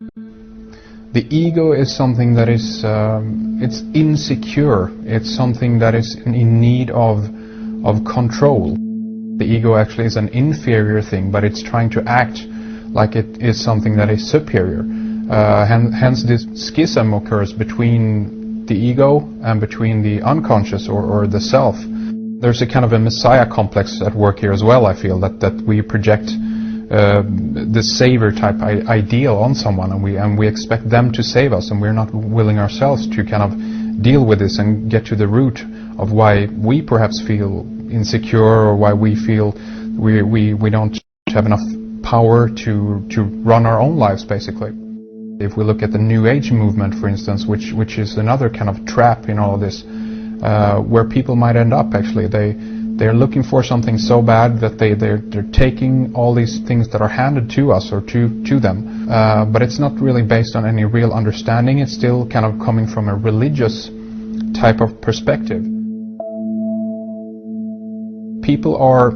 The ego is something that is it's insecure. It's something that is in need of control. The ego actually is an inferior thing, but it's trying to act like it is something that is superior. Hence this schism occurs between the ego and between the unconscious or the self. There's a kind of a messiah complex at work here as well, I feel, that we project the savior type ideal on someone, and we expect them to save us, and we're not willing ourselves to kind of deal with this and get to the root of why we perhaps feel insecure, or why we feel we don't have enough power to run our own lives, basically. If we look at the New Age movement, for instance, which is another kind of trap in all of this, where people might end up, actually, they're looking for something so bad that they're taking all these things that are handed to us or to them, but it's not really based on any real understanding. It's still kind of coming from a religious type of perspective. People are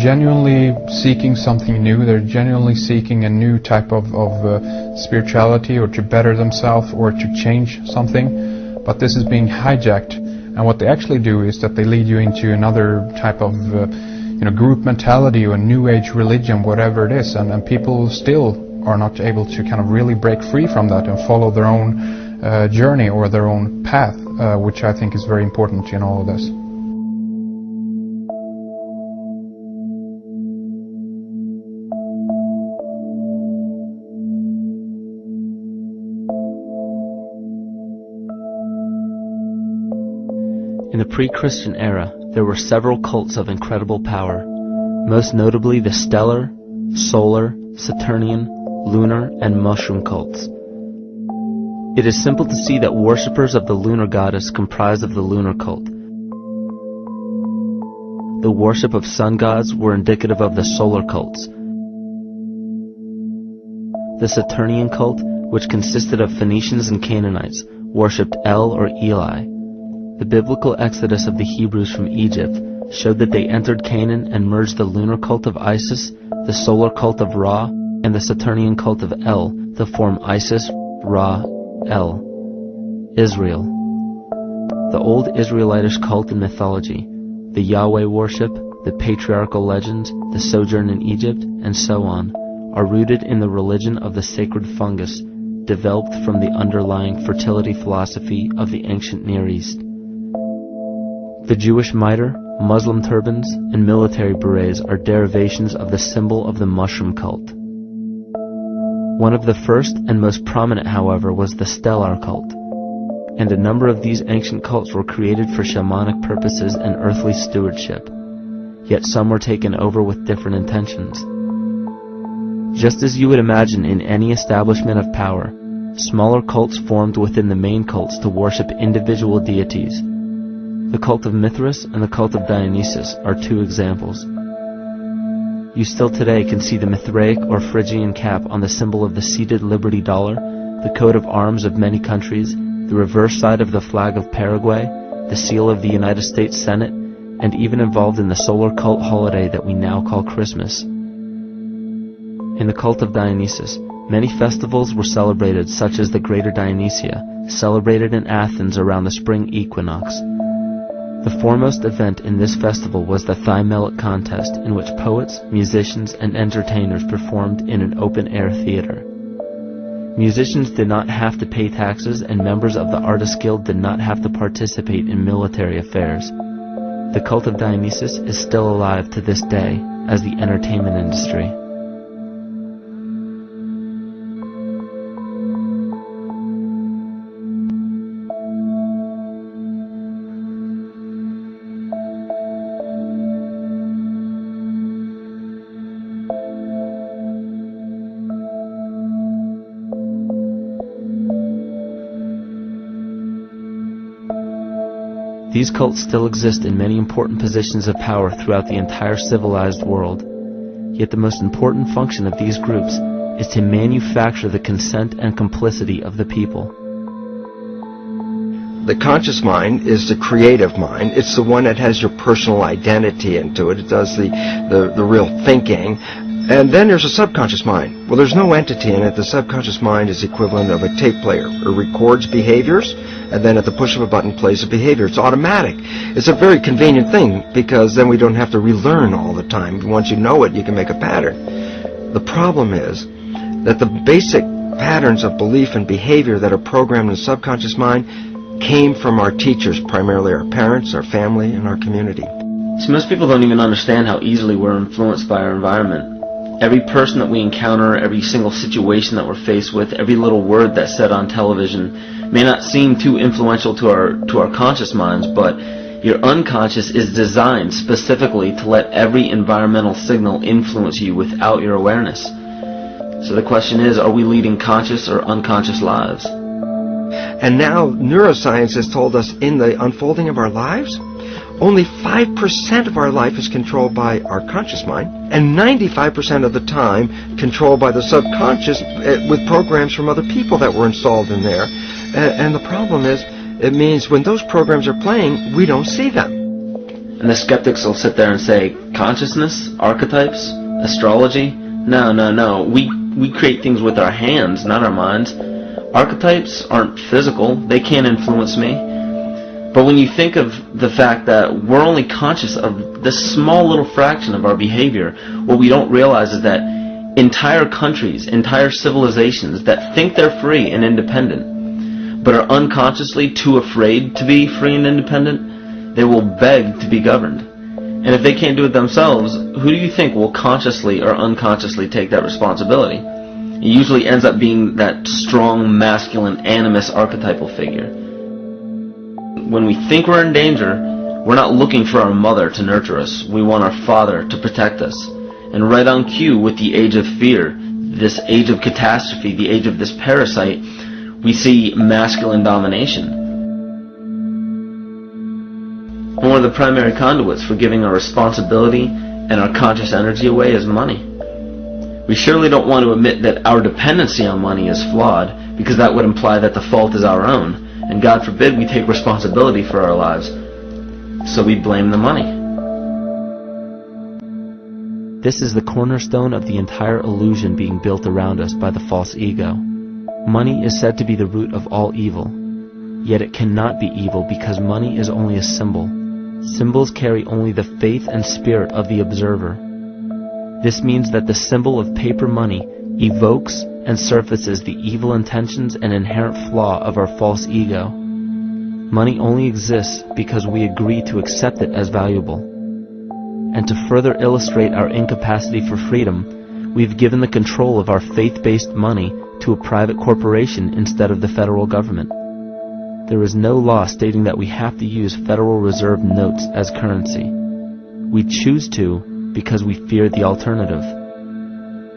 genuinely seeking something new. They're genuinely seeking a new type of spirituality, or to better themselves, or to change something, but this is being hijacked. And what they actually do is that they lead you into another type of group mentality or New Age religion, whatever it is, and people still are not able to kind of really break free from that and follow their own journey or their own path, which I think is very important in all of this. In the pre-Christian era, there were several cults of incredible power, most notably the stellar, solar, Saturnian, lunar, and mushroom cults. It is simple to see that worshippers of the lunar goddess comprised of the lunar cult. The worship of sun gods were indicative of the solar cults. The Saturnian cult, which consisted of Phoenicians and Canaanites, worshipped El or Eli. The biblical exodus of the Hebrews from Egypt showed that they entered Canaan and merged the lunar cult of Isis, the solar cult of Ra, and the Saturnian cult of El to form Isis, Ra, El, Israel. The old Israelitish cult and mythology, the Yahweh worship, the patriarchal legends, the sojourn in Egypt, and so on, are rooted in the religion of the sacred fungus, developed from the underlying fertility philosophy of the ancient Near East. The Jewish mitre, Muslim turbans, and military berets are derivations of the symbol of the mushroom cult. One of the first and most prominent, however, was the stellar cult, and a number of these ancient cults were created for shamanic purposes and earthly stewardship, yet some were taken over with different intentions. Just as you would imagine in any establishment of power, smaller cults formed within the main cults to worship individual deities. The cult of Mithras and the cult of Dionysus are two examples. You still today can see the Mithraic or Phrygian cap on the symbol of the seated Liberty dollar, the coat of arms of many countries, the reverse side of the flag of Paraguay, the seal of the United States Senate, and even involved in the solar cult holiday that we now call Christmas. In the cult of Dionysus, many festivals were celebrated, such as the Greater Dionysia, celebrated in Athens around the spring equinox. The foremost event in this festival was the Thymelic contest, in which poets, musicians, and entertainers performed in an open-air theater. Musicians did not have to pay taxes, and members of the Artists Guild did not have to participate in military affairs. The cult of Dionysus is still alive to this day as the entertainment industry. These cults still exist in many important positions of power throughout the entire civilized world. Yet the most important function of these groups is to manufacture the consent and complicity of the people. The conscious mind is the creative mind. It's the one that has your personal identity into it. It does the real thinking. And then there's a subconscious mind. Well, there's no entity in it. The subconscious mind is the equivalent of a tape player. It records behaviors, and then at the push of a button plays a behavior. It's automatic. It's a very convenient thing, because then we don't have to relearn all the time. Once you know it, you can make a pattern. The problem is that the basic patterns of belief and behavior that are programmed in the subconscious mind came from our teachers, primarily our parents, our family, and our community. So most people don't even understand how easily we're influenced by our environment. Every person that we encounter, every single situation that we're faced with, every little word that's said on television may not seem too influential to our conscious minds, but your unconscious is designed specifically to let every environmental signal influence you without your awareness. So the question is, are we leading conscious or unconscious lives? And now neuroscience has told us in the unfolding of our lives, only 5% of our life is controlled by our conscious mind, and 95% of the time controlled by the subconscious with programs from other people that were installed in there. And the problem is, it means when those programs are playing, we don't see them. And the skeptics will sit there and say, consciousness, archetypes, astrology? No. We create things with our hands, not our minds. Archetypes aren't physical. They can't influence me. But when you think of the fact that we're only conscious of this small little fraction of our behavior, what we don't realize is that entire countries, entire civilizations that think they're free and independent, but are unconsciously too afraid to be free and independent, they will beg to be governed. And if they can't do it themselves, who do you think will consciously or unconsciously take that responsibility? It usually ends up being that strong, masculine, animus archetypal figure. When we think we're in danger, we're not looking for our mother to nurture us. We want our father to protect us. And right on cue with the age of fear, this age of catastrophe, the age of this parasite, we see masculine domination. And one of the primary conduits for giving our responsibility and our conscious energy away is money. We surely don't want to admit that our dependency on money is flawed, because that would imply that the fault is our own. And God forbid we take responsibility for our lives, so we blame the money. This is the cornerstone of the entire illusion being built around us by the false ego. Money is said to be the root of all evil, yet it cannot be evil because money is only a symbol. Symbols carry only the faith and spirit of the observer. This means that the symbol of paper money evokes and surfaces the evil intentions and inherent flaw of our false ego. Money only exists because we agree to accept it as valuable. And to further illustrate our incapacity for freedom, we've given the control of our faith-based money to a private corporation instead of the federal government. There is no law stating that we have to use Federal Reserve notes as currency. We choose to because we fear the alternative: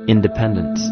independence.